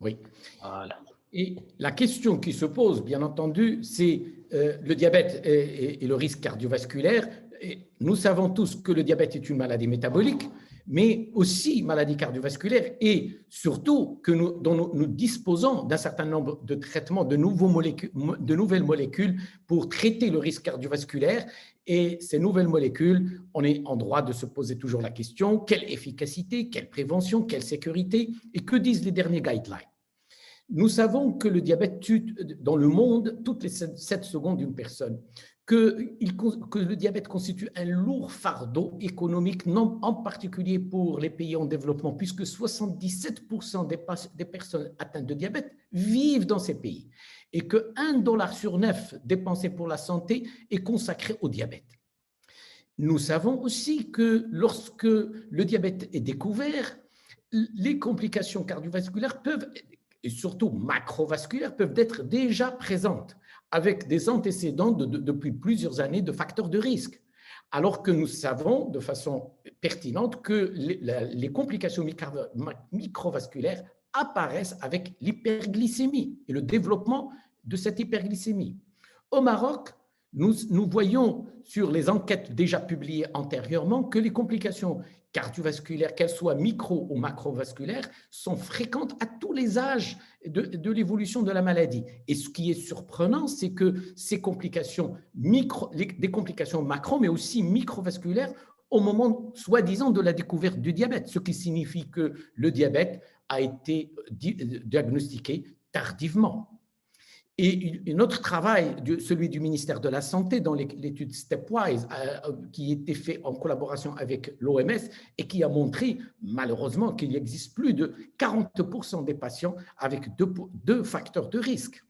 Oui. Voilà. Et la question qui se pose, bien entendu, c'est le diabète et le risque cardiovasculaire. Et nous savons tous que le diabète est une maladie métabolique, mais aussi maladie cardiovasculaire, et surtout que nous disposons d'un certain nombre de traitements, de nouvelles molécules pour traiter le risque cardiovasculaire. Et ces nouvelles molécules, on est en droit de se poser toujours la question, quelle efficacité, quelle prévention, quelle sécurité, et que disent les derniers guidelines? Nous savons que le diabète tue dans le monde toutes les 7 secondes une personne, que le diabète constitue un lourd fardeau économique, en particulier pour les pays en développement, puisque 77% des personnes atteintes de diabète vivent dans ces pays, et que $1 sur 9 dépensé pour la santé est consacré au diabète. Nous savons aussi que lorsque le diabète est découvert, les complications cardiovasculaires et surtout macrovasculaires, peuvent être déjà présentes avec des antécédents depuis plusieurs années de facteurs de risque. Alors que nous savons de façon pertinente que les complications microvasculaires apparaissent avec l'hyperglycémie et le développement de cette hyperglycémie. Au Maroc, nous voyons sur les enquêtes déjà publiées antérieurement que les complications cardiovasculaires, qu'elles soient micro ou macrovasculaires, sont fréquentes à tous les âges de l'évolution de la maladie. Et ce qui est surprenant, c'est que ces complications des complications macro, mais aussi microvasculaires, au moment, soi-disant, de la découverte du diabète, ce qui signifie que le diabète a été diagnostiqué tardivement. Et notre travail, celui du ministère de la Santé, dans l'étude Stepwise, qui a été fait en collaboration avec l'OMS et qui a montré, malheureusement, qu'il existe plus de 40% des patients avec deux facteurs de risque.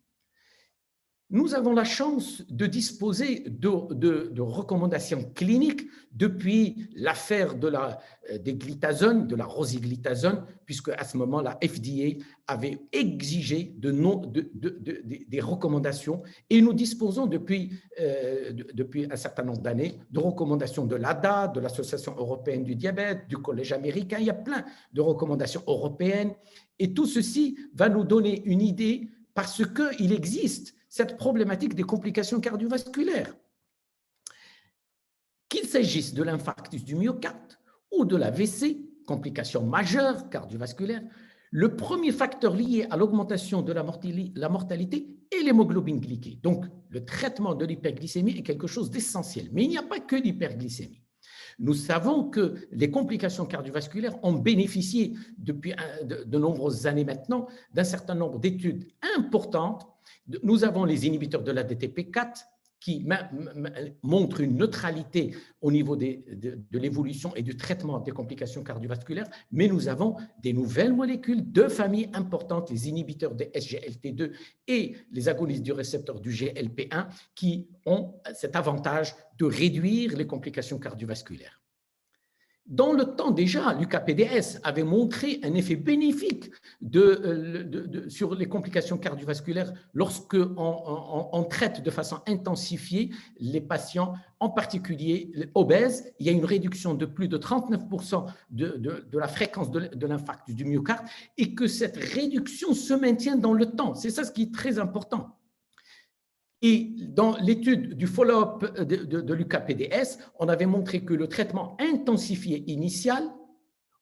Nous avons la chance de disposer de recommandations cliniques depuis l'affaire des glitazones, de la rosiglitazone, puisque à ce moment, la FDA avait exigé des recommandations, et nous disposons depuis un certain nombre d'années de recommandations de l'ADA, de l'Association européenne du diabète, du Collège américain. Il y a plein de recommandations européennes, et tout ceci va nous donner une idée parce qu'il existe cette problématique des complications cardiovasculaires. Qu'il s'agisse de l'infarctus du myocarde ou de l'AVC, complications majeures cardiovasculaires, le premier facteur lié à l'augmentation de la mortalité est l'hémoglobine glyquée. Donc, le traitement de l'hyperglycémie est quelque chose d'essentiel. Mais il n'y a pas que l'hyperglycémie. Nous savons que les complications cardiovasculaires ont bénéficié depuis de nombreuses années maintenant d'un certain nombre d'études importantes. Nous avons les inhibiteurs de la DTP4 qui montrent une neutralité au niveau de l'évolution et du traitement des complications cardiovasculaires, mais nous avons des nouvelles molécules de famille importantes, les inhibiteurs des SGLT2 et les agonistes du récepteur du GLP1, qui ont cet avantage de réduire les complications cardiovasculaires. Dans le temps déjà, l'UKPDS avait montré un effet bénéfique sur les complications cardiovasculaires lorsqu'on traite de façon intensifiée les patients, en particulier obèses. Il y a une réduction de plus de 39% de la fréquence de l'infarctus du myocarde, et que cette réduction se maintient dans le temps. C'est ça ce qui est très important. Et dans l'étude du follow-up de l'UKPDS, on avait montré que le traitement intensifié initial,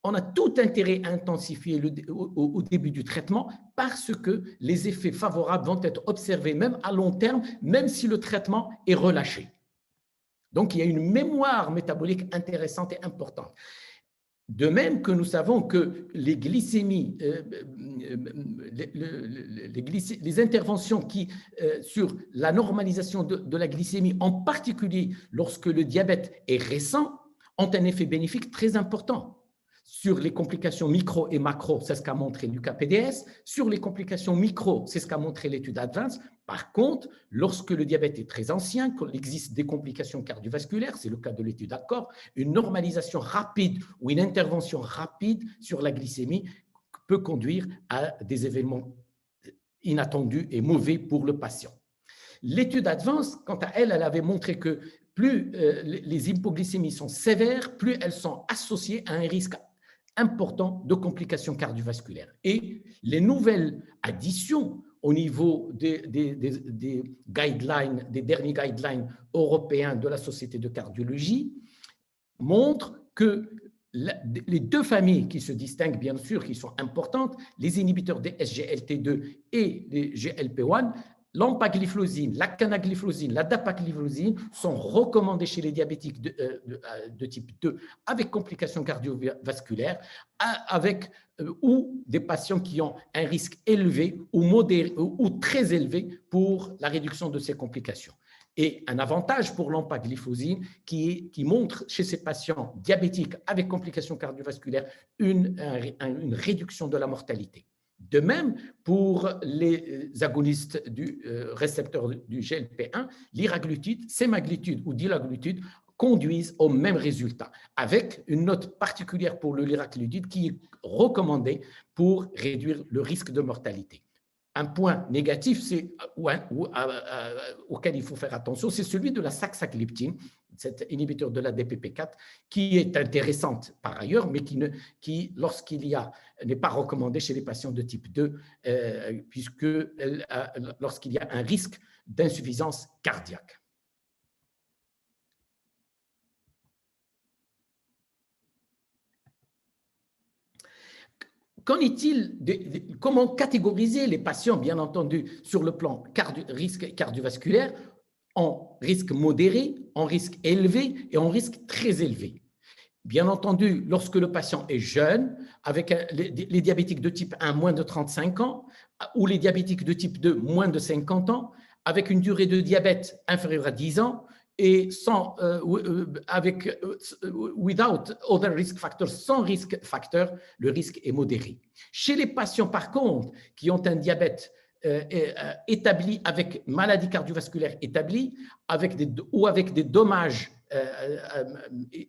on a tout intérêt à intensifier au début du traitement parce que les effets favorables vont être observés même à long terme, même si le traitement est relâché. Donc, il y a une mémoire métabolique intéressante et importante. De même que nous savons que les glycémies, les interventions sur la normalisation de la glycémie, en particulier lorsque le diabète est récent, ont un effet bénéfique très important. Sur les complications micro et macro, c'est ce qu'a montré l'UKPDS. Sur les complications micro, c'est ce qu'a montré l'étude Advance. Par contre, lorsque le diabète est très ancien, qu'il existe des complications cardiovasculaires, c'est le cas de l'étude ACCORD, une normalisation rapide ou une intervention rapide sur la glycémie peut conduire à des événements inattendus et mauvais pour le patient. L'étude Advance, quant à elle, elle avait montré que plus les hypoglycémies sont sévères, plus elles sont associées à un risque important de complications cardiovasculaires. Et les nouvelles additions au niveau des guidelines, des derniers guidelines européens de la Société de cardiologie montrent que les deux familles qui se distinguent, bien sûr, qui sont importantes, les inhibiteurs des SGLT2 et les GLP-1, l'empagliflozine, la canagliflozine, la dapagliflozine sont recommandés chez les diabétiques de type 2 avec complications cardiovasculaires, ou des patients qui ont un risque élevé ou modéré ou très élevé pour la réduction de ces complications. Et un avantage pour l'empagliflozine qui montre chez ces patients diabétiques avec complications cardiovasculaires une réduction de la mortalité. De même, pour les agonistes du récepteur du GLP-1, liraglutide, sémaglutide ou dulaglutide conduisent au même résultat, avec une note particulière pour le liraglutide qui est recommandée pour réduire le risque de mortalité. Un point négatif auquel il faut faire attention, c'est celui de la saxagliptine, cet inhibiteur de la DPP4, qui est intéressante par ailleurs, mais qui n'est pas recommandé chez les patients de type 2, puisque lorsqu'il y a un risque d'insuffisance cardiaque. Qu'en est-il comment catégoriser les patients, bien entendu, sur le plan risque cardiovasculaire, en risque modéré, en risque élevé et en risque très élevé? Bien entendu, lorsque le patient est jeune, avec les diabétiques de type 1 moins de 35 ans, ou les diabétiques de type 2 moins de 50 ans, avec une durée de diabète inférieure à 10 ans, et without other risk factors, sans risque facteur, le risque est modéré. Chez les patients, par contre, qui ont un diabète établi avec maladie cardiovasculaire établie, ou avec des dommages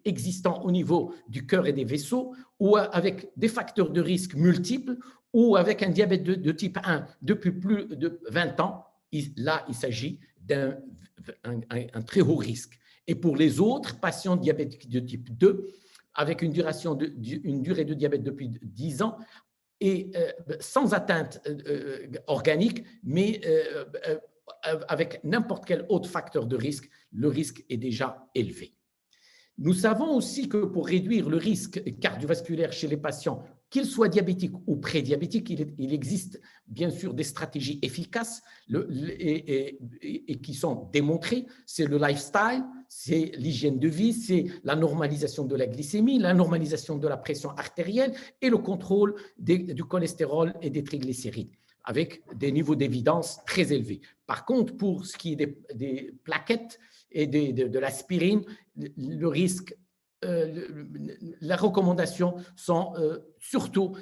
existants au niveau du cœur et des vaisseaux, ou avec des facteurs de risque multiples, ou avec un diabète de type 1 depuis plus de 20 ans, là, il s'agit d'un très haut risque. Et pour les autres patients diabétiques de type 2, avec une durée de diabète depuis 10 ans, et sans atteinte organique, mais avec n'importe quel autre facteur de risque, le risque est déjà élevé. Nous savons aussi que pour réduire le risque cardiovasculaire chez les patients, qu'ils soient diabétiques ou prédiabétiques, il existe bien sûr des stratégies efficaces et qui sont démontrées. C'est le lifestyle, c'est l'hygiène de vie, c'est la normalisation de la glycémie, la normalisation de la pression artérielle et le contrôle du cholestérol et des triglycérides, avec des niveaux d'évidence très élevés. Par contre, pour ce qui est des plaquettes et de l'aspirine, le risque, la recommandation sont surtout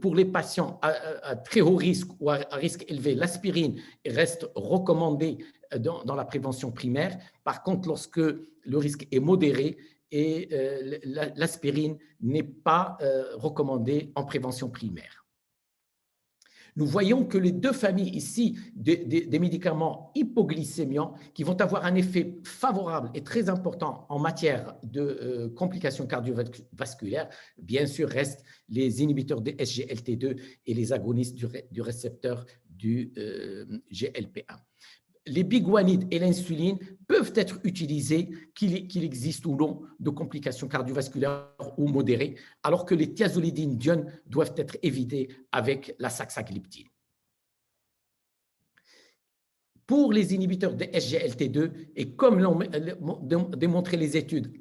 pour les patients à très haut risque ou à risque élevé. L'aspirine reste recommandée dans la prévention primaire. Par contre, lorsque le risque est modéré, et l'aspirine n'est pas recommandée en prévention primaire. Nous voyons que les deux familles ici des médicaments hypoglycémiants qui vont avoir un effet favorable et très important en matière de complications cardiovasculaires, bien sûr, restent les inhibiteurs des SGLT2 et les agonistes du récepteur du GLP-1. Les biguanides et l'insuline peuvent être utilisés, qu'il existe ou non de complications cardiovasculaires ou modérées, alors que les thiazolidines d'ione doivent être évitées avec la saxagliptine. Pour les inhibiteurs de SGLT2, et comme l'ont démontré les études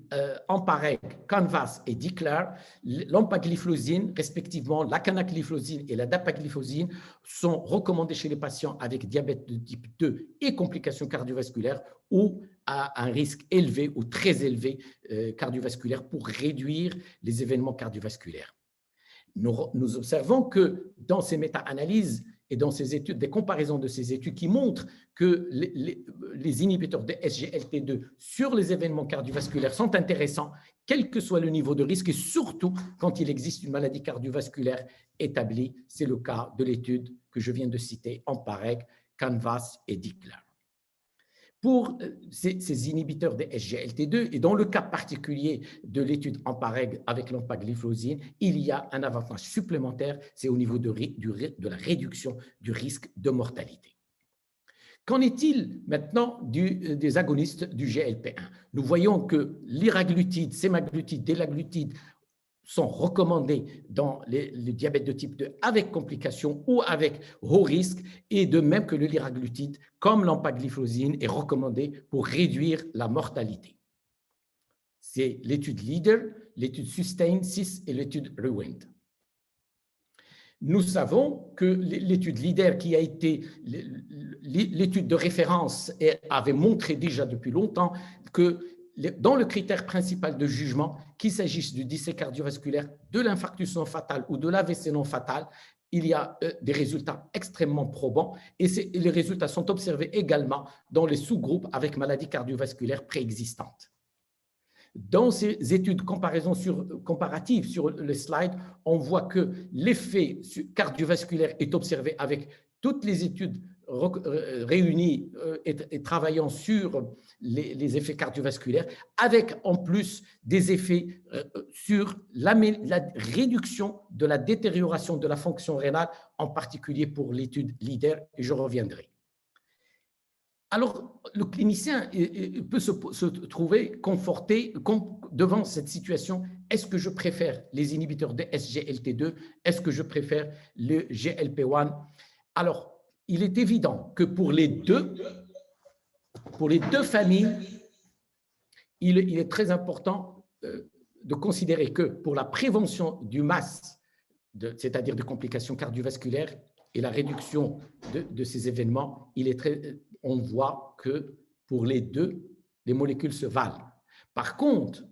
Amparec, Canvas et DECLARE, l'empagliflozine, respectivement la canagliflozine et la dapagliflozine, sont recommandées chez les patients avec diabète de type 2 et complications cardiovasculaires ou à un risque élevé ou très élevé cardiovasculaire pour réduire les événements cardiovasculaires. Nous observons que dans ces méta-analyses et dans ces études, des comparaisons de ces études qui montrent que les inhibiteurs de SGLT2 sur les événements cardiovasculaires sont intéressants, quel que soit le niveau de risque, et surtout quand il existe une maladie cardiovasculaire établie. C'est le cas de l'étude que je viens de citer, Amparec, Canvas et DECLARE. pour ces inhibiteurs des SGLT2, et dans le cas particulier de l'étude EMPA-REG avec l'empagliflozine, il y a un avantage supplémentaire, c'est au niveau de la réduction du risque de mortalité. Qu'en est-il maintenant des agonistes du GLP-1? Nous voyons que liraglutide, sémaglutide, délaglutide sont recommandés dans le diabète de type 2 avec complications ou avec haut risque, et de même que le liraglutide, comme l'empagliflozine, est recommandé pour réduire la mortalité. C'est l'étude LEADER, l'étude SUSTAIN 6 et l'étude REWIND. Nous savons que l'étude LEADER, qui a été l'étude de référence, avait montré déjà depuis longtemps que dans le critère principal de jugement, qu'il s'agisse du décès cardiovasculaire, de l'infarctus non fatal ou de l'AVC non fatal, il y a des résultats extrêmement probants, et les résultats sont observés également dans les sous-groupes avec maladies cardiovasculaires préexistantes. Dans ces études comparatives sur le slide, on voit que l'effet cardiovasculaire est observé avec toutes les études réunies et travaillant sur les effets cardiovasculaires, avec en plus des effets sur la réduction de la détérioration de la fonction rénale, en particulier pour l'étude LEADER, et je reviendrai. Alors, le clinicien peut se trouver conforté devant cette situation. Est-ce que je préfère les inhibiteurs de SGLT2? Est-ce que je préfère le GLP-1? Alors, il est évident que pour les deux familles, il est très important de considérer que pour la prévention du MAS, c'est-à-dire de complications cardiovasculaires, et la réduction de ces événements, on voit que pour les deux, les molécules se valent. Par contre,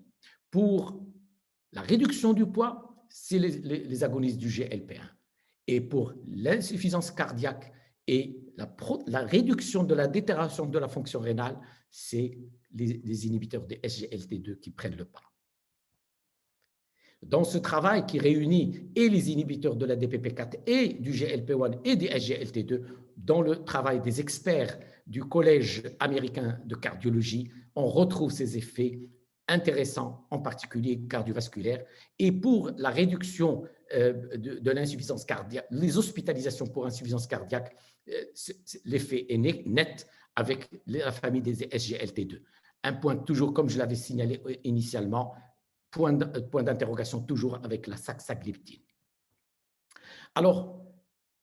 pour la réduction du poids, c'est les agonistes du GLP-1. Et pour l'insuffisance cardiaque et la réduction de la détérioration de la fonction rénale, c'est les inhibiteurs des SGLT2 qui prennent le pas. Dans ce travail qui réunit et les inhibiteurs de la DPP4 et du GLP-1 et des SGLT2, dans le travail des experts du Collège américain de cardiologie, on retrouve ces effets intéressants, en particulier cardiovasculaires. Et pour la réduction de l'insuffisance cardiaque, les hospitalisations pour insuffisance cardiaque, l'effet est net avec la famille des SGLT2. Un point toujours, comme je l'avais signalé initialement, point d'interrogation toujours avec la saxagliptine. Alors,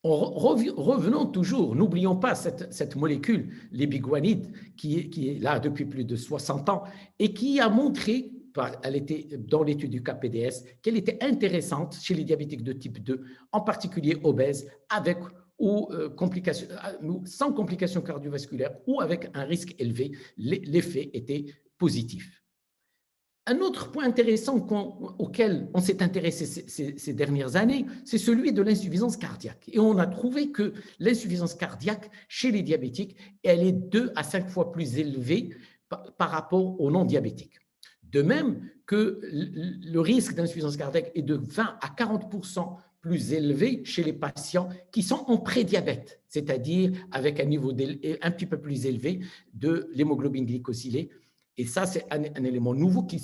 revenons toujours, n'oublions pas cette molécule, l'ébiguanide, qui est là depuis plus de 60 ans et qui a montré, elle était dans l'étude du KPDS, qu'elle était intéressante chez les diabétiques de type 2, en particulier obèses, avec ou sans complications cardiovasculaires ou avec un risque élevé. L'effet était positif. Un autre point intéressant auquel on s'est intéressé ces dernières années, c'est celui de l'insuffisance cardiaque. Et on a trouvé que l'insuffisance cardiaque chez les diabétiques, elle est 2 à 5 fois plus élevée par rapport aux non-diabétiques. De même que le risque d'insuffisance cardiaque est de 20 à 40% plus élevé chez les patients qui sont en prédiabète, c'est-à-dire avec un niveau un petit peu plus élevé de l'hémoglobine glycosylée. Et ça, c'est un élément nouveau qui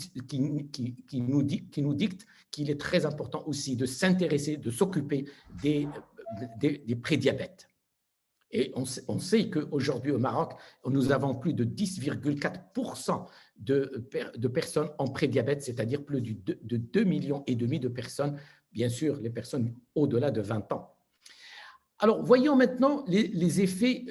nous dicte qu'il est très important aussi de s'intéresser, de s'occuper des prédiabètes. Et on sait qu'aujourd'hui au Maroc, nous avons plus de 10,4% de personnes en prédiabète, c'est-à-dire plus de 2,5 millions de personnes, bien sûr les personnes au-delà de 20 ans. Alors, voyons maintenant les effets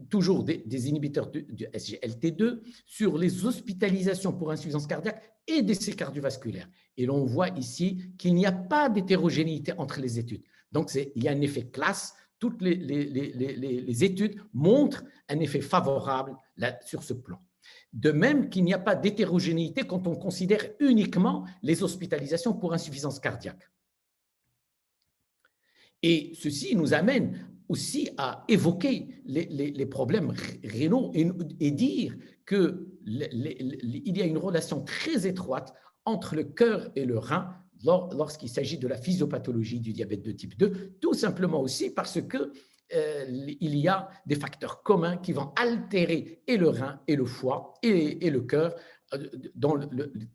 toujours des inhibiteurs du SGLT2 sur les hospitalisations pour insuffisance cardiaque et décès cardiovasculaires. Et l'on voit ici qu'il n'y a pas d'hétérogénéité entre les études. Donc, il y a un effet classe. Toutes les études montrent un effet favorable sur ce plan. De même qu'il n'y a pas d'hétérogénéité quand on considère uniquement les hospitalisations pour insuffisance cardiaque. Et ceci nous amène aussi à évoquer les problèmes rénaux et dire qu'il y a une relation très étroite entre le cœur et le rein lorsqu'il s'agit de la physiopathologie du diabète de type 2, tout simplement aussi parce que il y a des facteurs communs qui vont altérer et le rein, et le foie, et le cœur,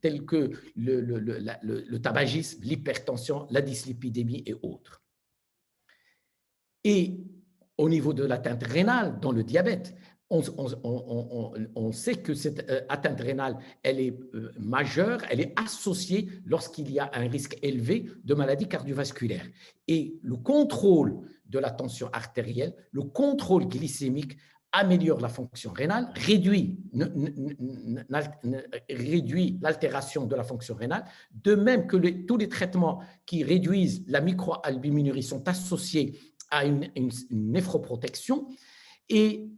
tels que le tabagisme, l'hypertension, la dyslipidémie et autres. Et au niveau de l'atteinte rénale, dans le diabète, on sait que cette atteinte rénale, elle est majeure, elle est associée lorsqu'il y a un risque élevé de maladie cardiovasculaire. Et le contrôle de la tension artérielle, le contrôle glycémique améliore la fonction rénale, réduit l'altération de la fonction rénale, de même que tous les traitements qui réduisent la microalbuminurie sont associés à une néphroprotection. Et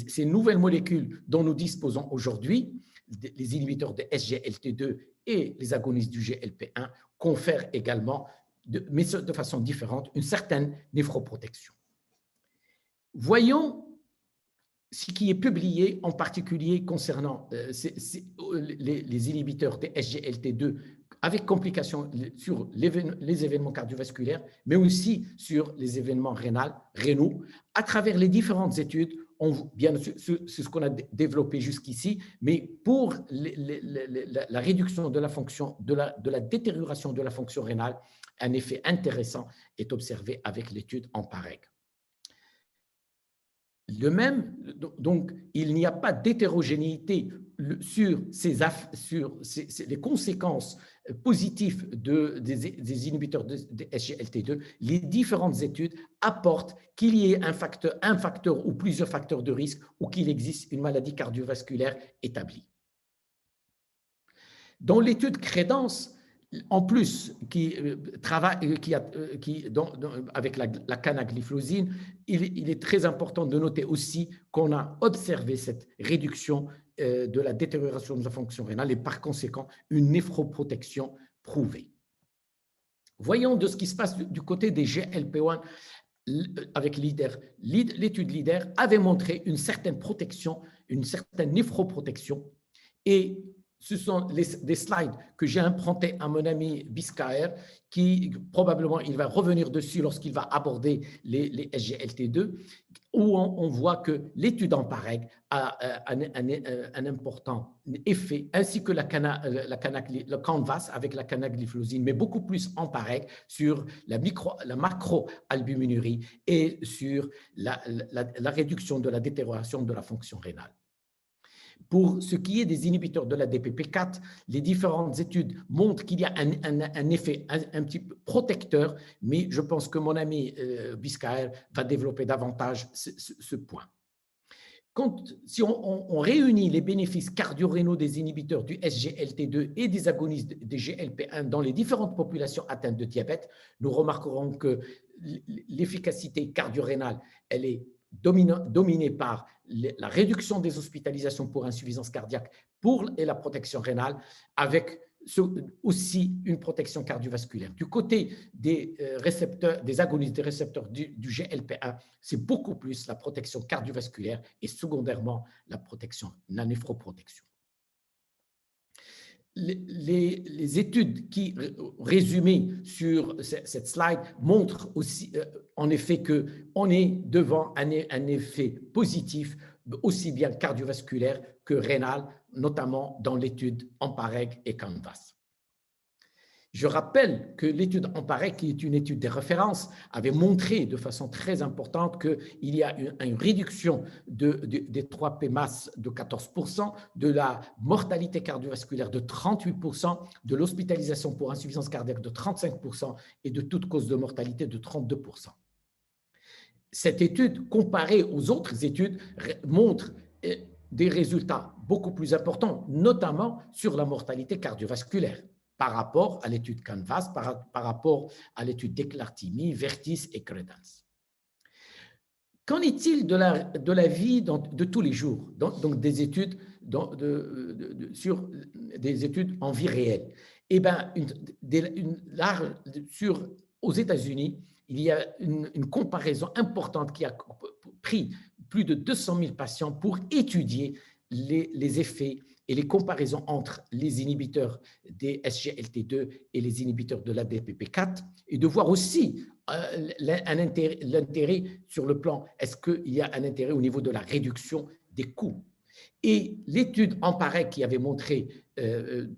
ces nouvelles molécules dont nous disposons aujourd'hui, les inhibiteurs de SGLT2 et les agonistes du GLP1, confèrent également, mais de façon différente, une certaine néphroprotection. Voyons ce qui est publié en particulier concernant les inhibiteurs de SGLT2 avec complications sur les événements cardiovasculaires, mais aussi sur les événements rénaux, à travers les différentes études. Bien sûr, c'est ce qu'on a développé jusqu'ici, mais pour la réduction de la fonction, de la détérioration de la fonction rénale, un effet intéressant est observé avec l'étude EMPA-REG. De même, donc, il n'y a pas d'hétérogénéité sur les conséquences positives des inhibiteurs de SGLT2. Les différentes études apportent qu'il y ait un facteur ou plusieurs facteurs de risque ou qu'il existe une maladie cardiovasculaire établie. Dans l'étude Crédence, en plus, avec la canagliflozine, il est très important de noter aussi qu'on a observé cette réduction de la détérioration de la fonction rénale et par conséquent une néphroprotection prouvée. Voyons de ce qui se passe du côté des GLP-1 avec LEADER. L'étude LEADER avait montré une certaine protection, une certaine néphroprotection, et ce sont des slides que j'ai empruntés à mon ami Biscaer, qui probablement il va revenir dessus lorsqu'il va aborder les SGLT2, où on voit que l'étude EMPA-REG a un important effet, ainsi que le CANVAS avec la canagliflozine, mais beaucoup plus EMPA-REG sur la macroalbuminurie et sur la réduction de la détérioration de la fonction rénale. Pour ce qui est des inhibiteurs de la DPP4, les différentes études montrent qu'il y a un effet un petit peu protecteur, mais je pense que mon ami Biscaer va développer davantage ce point. Si on réunit les bénéfices cardio-rénaux des inhibiteurs du SGLT2 et des agonistes des GLP1 dans les différentes populations atteintes de diabète, nous remarquerons que l'efficacité cardio-rénale, elle est dominée par la réduction des hospitalisations pour insuffisance cardiaque et la protection rénale, avec aussi une protection cardiovasculaire. Du côté des agonistes des récepteurs du GLP1, c'est beaucoup plus la protection cardiovasculaire et secondairement la néphroprotection. Les études qui, résumées sur cette slide, montrent aussi en effet qu'on est devant un effet positif aussi bien cardiovasculaire que rénal, notamment dans l'étude EMPA-REG et CANVAS. Je rappelle que l'étude EMPA-REG, qui est une étude de référence, avait montré de façon très importante qu'il y a une réduction des 3P-MAS de 14%, de la mortalité cardiovasculaire de 38%, de l'hospitalisation pour insuffisance cardiaque de 35% et de toute cause de mortalité de 32%. Cette étude, comparée aux autres études, montre des résultats beaucoup plus importants, notamment sur la mortalité cardiovasculaire, par rapport à l'étude CANVAS, par rapport à l'étude Declartimi, Vertis et Credence. Qu'en est-il de la vie de tous les jours, donc des études sur des études en vie réelle? Eh bien, aux États-Unis, il y a une comparaison importante qui a pris plus de 200 000 patients pour étudier les effets et les comparaisons entre les inhibiteurs des SGLT2 et les inhibiteurs de l'ADPP4 et de voir aussi l'intérêt sur le plan, est-ce qu'il y a un intérêt au niveau de la réduction des coûts. Et l'étude EMPAREC qui avait montré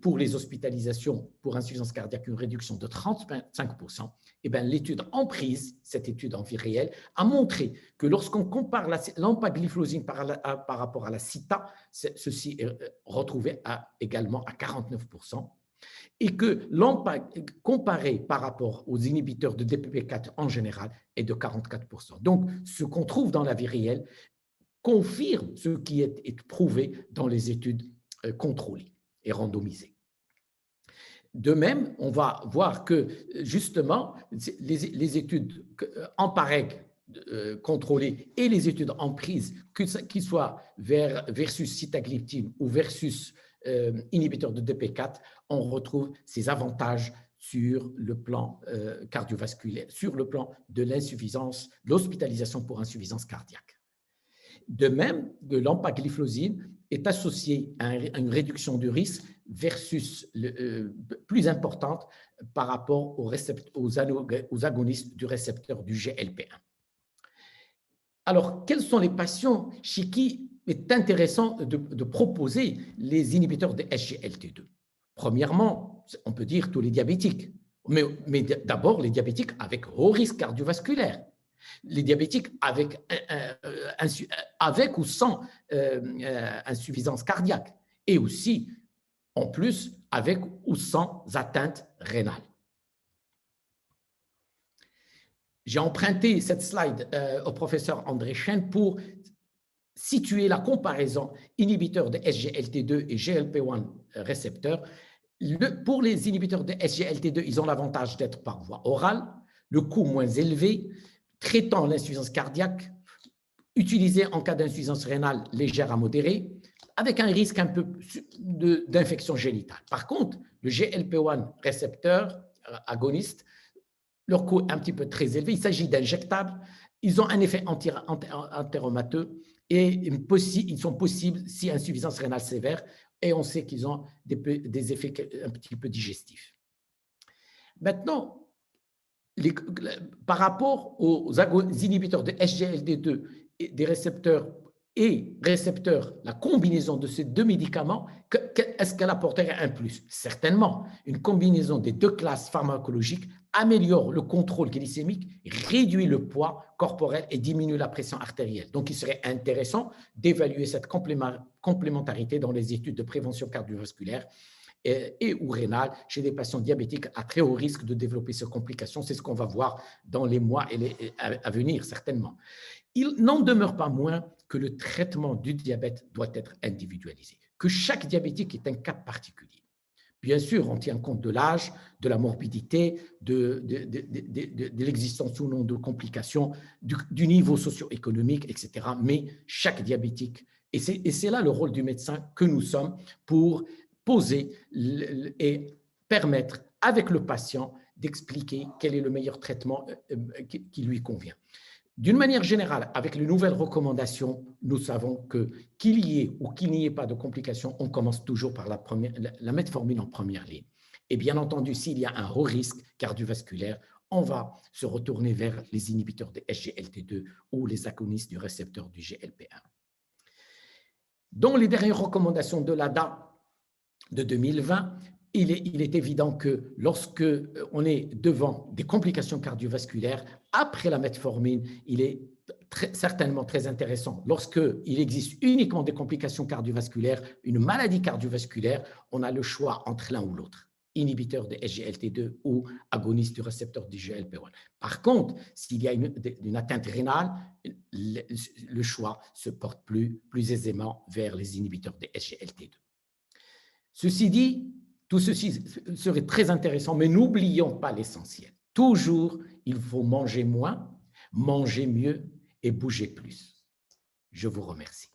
pour les hospitalisations pour insuffisance cardiaque une réduction de 35%, et bien l'étude EMPRISE, cette étude en vie réelle, a montré que lorsqu'on compare l'empagliflozine par rapport à la CITA, ceci est retrouvé également à 49%, et que comparé par rapport aux inhibiteurs de DPP4 en général est de 44%. Donc, ce qu'on trouve dans la vie réelle confirme ce qui est prouvé dans les études contrôlées et randomisées. De même, on va voir que justement, les études EMPAREC contrôlées et les études EMPRISE, qu'ils soient versus sitagliptine ou versus inhibiteur de DP4, on retrouve ces avantages sur le plan cardiovasculaire, sur le plan de l'insuffisance, l'hospitalisation pour insuffisance cardiaque. De même, l'empagliflozine est associée à une réduction du risque versus plus importante par rapport aux agonistes du récepteur du GLP1. Alors, quels sont les patients chez qui est intéressant de proposer les inhibiteurs de SGLT2? Premièrement, on peut dire tous les diabétiques, mais d'abord les diabétiques avec haut risque cardiovasculaire. Les diabétiques avec ou sans insuffisance cardiaque, et aussi, en plus, avec ou sans atteinte rénale. J'ai emprunté cette slide au professeur André Chen pour situer la comparaison inhibiteurs de SGLT2 et GLP-1 récepteurs. Pour les inhibiteurs de SGLT2, ils ont l'avantage d'être par voie orale, le coût moins élevé, traitant l'insuffisance cardiaque, utilisé en cas d'insuffisance rénale légère à modérée, avec un risque un peu d'infection génitale. Par contre, le GLP-1 récepteur agoniste, leur coût est un petit peu très élevé. Il s'agit d'injectables. Ils ont un effet antéromateux et ils sont possibles si insuffisance rénale sévère, et on sait qu'ils ont des effets un petit peu digestifs. Maintenant, par rapport aux inhibiteurs de SGLT2 et des récepteurs la combinaison de ces deux médicaments, est-ce qu'elle apporterait un plus? Certainement. Une combinaison des deux classes pharmacologiques améliore le contrôle glycémique, réduit le poids corporel et diminue la pression artérielle. Donc, il serait intéressant d'évaluer cette complémentarité dans les études de prévention cardiovasculaire et ou rénale chez des patients diabétiques à très haut risque de développer ces complications. C'est ce qu'on va voir dans les mois à venir, certainement. Il n'en demeure pas moins que le traitement du diabète doit être individualisé, que chaque diabétique est un cas particulier. Bien sûr, on tient compte de l'âge, de la morbidité, de l'existence ou non de complications, du niveau socio-économique, etc. Mais chaque diabétique, et c'est là le rôle du médecin que nous sommes pour poser et permettre avec le patient d'expliquer quel est le meilleur traitement qui lui convient. D'une manière générale, avec les nouvelles recommandations, nous savons qu'il y ait ou qu'il n'y ait pas de complications, on commence toujours par la metformine en première ligne. Et bien entendu, s'il y a un haut risque cardiovasculaire, on va se retourner vers les inhibiteurs de SGLT2 ou les agonistes du récepteur du GLP1. Dans les dernières recommandations de l'ADA de 2020, il est évident que lorsque on est devant des complications cardiovasculaires, après la metformine, il est certainement très intéressant. Lorsqu'il existe uniquement des complications cardiovasculaires, une maladie cardiovasculaire, on a le choix entre l'un ou l'autre, inhibiteur de SGLT2 ou agoniste du récepteur du GLP1. Par contre, s'il y a une atteinte rénale, le choix se porte plus aisément vers les inhibiteurs de SGLT2. Ceci dit, tout ceci serait très intéressant, mais n'oublions pas l'essentiel. Toujours, il faut manger moins, manger mieux et bouger plus. Je vous remercie.